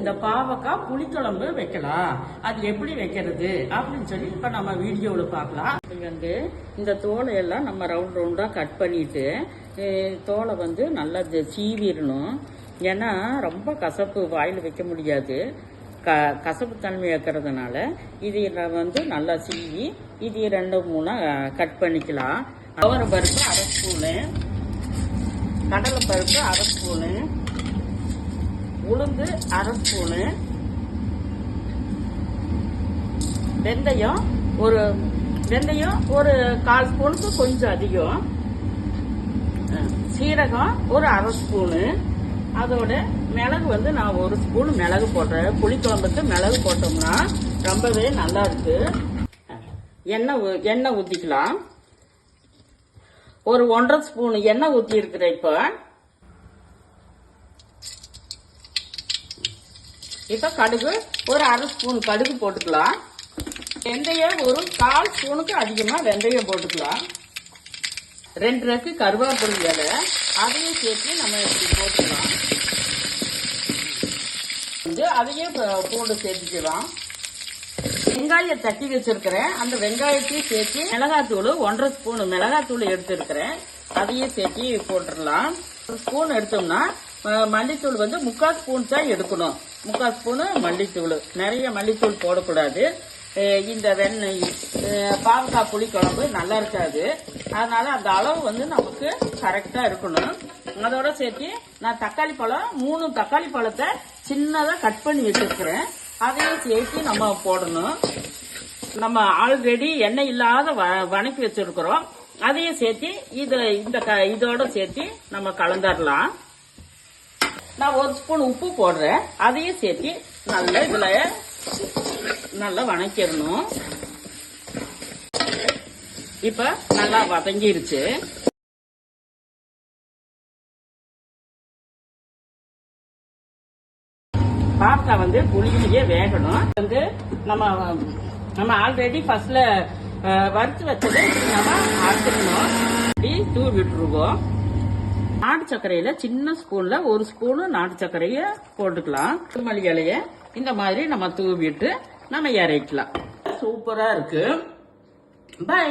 இந்த பாவக்காய் புளிக்குழம்பு வைக்கலாம். அது எப்படி வைக்கிறது அப்படின்னு சொல்லி இப்ப நம்ம வீடியோல பார்க்கலாம். வந்து இந்த தோலை எல்லாம் நம்ம ரவுண்ட் ரவுண்டா கட் பண்ணிட்டு தோலை வந்து நல்லா சீவிடணும். ஏன்னா ரொம்ப கசப்பு வாயில் வைக்க முடியாது. கசப்பு தன்மை வைக்கிறதுனால இது வந்து நல்லா சீவி இது 2-3 கட் பண்ணிக்கலாம். துவரம் பருப்பு 1/2 ஸ்பூனு, கடலை பருப்பு 1/2 ஸ்பூனு, உளுந்து 1/2 ஸ்பூனு, வெந்தயம் ஒரு 1/4 ஸ்பூனுக்கு கொஞ்சம் அதிகம், சீரகம் ஒரு 1/2 ஸ்பூனு, அதோட மிளகு வந்து நான் 1 ஸ்பூன் மிளகு போடுறேன். புளிக்குழம்புக்கு மிளகு போட்டோம்னா ரொம்பவே நல்லா இருக்கு. எண்ணெய் ஊத்திக்கலாம். ஒரு 1/2 ஸ்பூன் எண்ணெய் ஊத்தி இருக்கிறேன். இப்ப கடுகு ஒரு 1/2 ஸ்பூன் கடுகு போட்டுக்கலாம். வெந்தயம் ஒரு 1/4 ஸ்பூனுக்கு அதிகமா வெந்தயம் போட்டுக்கலாம். 2 ரக்கு கருவேப்பிலை இலை அதையும் சேர்த்து நம்ம இப்படி போட்டுக்கலாம். அதையும் பூண்டு சேர்த்துக்கலாம். வெங்காயம் தட்டி வச்சிருக்கிறேன். அந்த வெங்காயத்தையும் சேர்த்து மிளகாத்தூள் 1/2 ஸ்பூன் மிளகாத்தூள் எடுத்திருக்கிறேன். அதையும் சேர்த்து போட்டுடலாம். 1 ஸ்பூன் எடுத்தோம்னா மல்லித்தூள் வந்து 3/4 ஸ்பூன் தான் எடுக்கணும். 3/4 ஸ்பூனு மல்லித்தூள். நிறைய மல்லித்தூள் போடக்கூடாது. இந்த வெண்ணெய் பாவக்காய் புளி குழம்பு நல்லா இருக்காது. அதனால அந்த அளவு வந்து நமக்கு கரெக்டா இருக்கணும். அதோட சேர்த்து நான் தக்காளி பழம் 3 தக்காளி பழத்தை சின்னதா கட் பண்ணி வச்சிருக்கிறேன். அதையும் சேர்த்து நம்ம போடணும். நம்ம ஆல்ரெடி எண்ணெய் இல்லாத வணக்கி வச்சிருக்கிறோம். அதையும் சேர்த்து இதோட சேர்த்து நம்ம கலந்துடலாம். நான் 1 ஸ்பூன் உப்பு போடுறேன். அதையும் சேர்த்து நல்லா இதுல நல்லா வணக்கிடணும். இப்ப நல்லா வதங்கிருச்சு. பாவக்காய் வந்து புளியிலேயே வேகணும். வந்து நம்ம ஆல்ரெடி ஃபர்ஸ்ட்ல வறுத்து வச்சதை நம்ம அரைச்சிடணும். இப்படி தூவி விட்டுருவோம். நாட்டு சர்க்கரையில சின்ன ஸ்பூன்ல 1 ஸ்பூனு நாட்டு சர்க்கரைய போட்டுக்கலாம். மல்லி இலைய இந்த மாதிரி நம்ம தூவிட்டு நம்ம இறக்கலாம். சூப்பரா இருக்கு. பை.